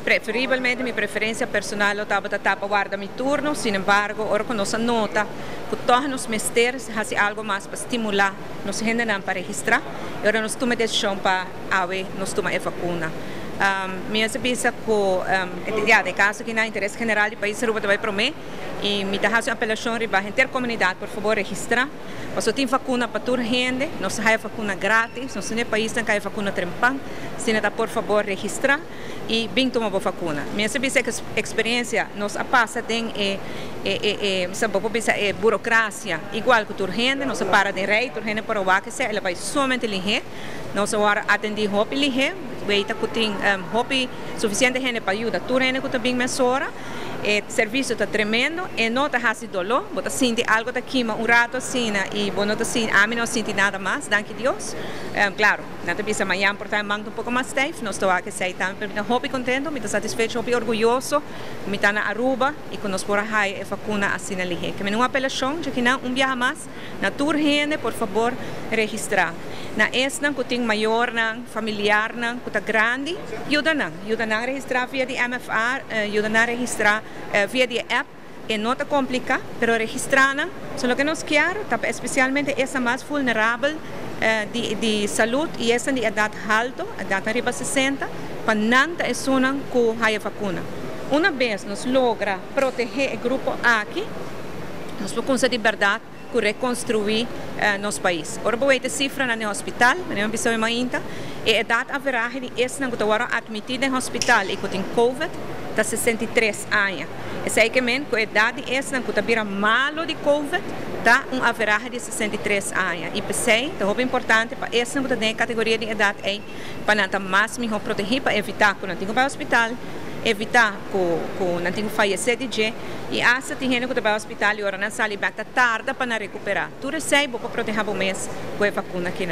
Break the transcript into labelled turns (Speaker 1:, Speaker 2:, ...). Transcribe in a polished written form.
Speaker 1: Preferivelmente, minha preferência personal estava a guardar meu turno, sin embargo, agora com nossa nota, que todos os mesteiros fazem algo mais para estimular nos gente para registrar, e agora nós tomamos a decisão para nós tomar a vacuna. Minha cabeça que de caso que na interesse general do país Aruba vai para mim e me dá uma apelação para a intercomunidade, por favor, registrar. Nós temos vacuna para toda a gente, nós temos vacuna grátis, nós temos país que tem vacuna trempang, se não por favor, registrar e bem tomar a vacuna. Minha cabeça que a experiência nos passa tem burocracia igual que toda a gente, nós para de rei, toda a gente para o que ela vai somente ligar, nós agora atender hopi ligar, veita que tem hopi suficiente gente para ajudar, toda a gente que também mesora. O serviço está tremendo e não está fazendo dolor, você sente algo daqui, rato assim, e você não sente, a mim não sente nada mais, danke Deus. Claro, não tem amanhã portar um pouco mais tempo, nós estamos aqui sentando, mas estou muito contente, estou satisfeito, estou orgulhoso, estou na Aruba e que nós podemos fazer a vacuna assim ali. Que me uma apelação, já que não viaja mais, na tour gente, por favor, registrar. Na esta que tem maior, familiar, que está grande, ajuda a registrar via de MFR, ajuda a registrar via de app, e não está complicado, mas registrar, só que nós queremos, especialmente essa mais vulnerável de saúde e essa de idade alta, idade arriba 60, para não ter pessoas que têm a vacuna. Uma vez nós logramos proteger o grupo aqui, nós vamos conseguir verdade que reconstruir nosso país. Ora, vou ter cifra no hospital, não precisa mais e a idade average de esse que está admitido no hospital e que tem COVID, está 63 anos. E sei que a idade essa que está malo de COVID, está average de 63 anos. E pensei, é muito importante para esse que tem categoria de idade para não estar mais protegido, para evitar que não tenha para o hospital, evitar que não tenha falecer de dia e essa tem gente que vai ao hospital e agora não sai bem tarde para recuperar. Tudo isso é para proteger o mês com a vacuna aqui.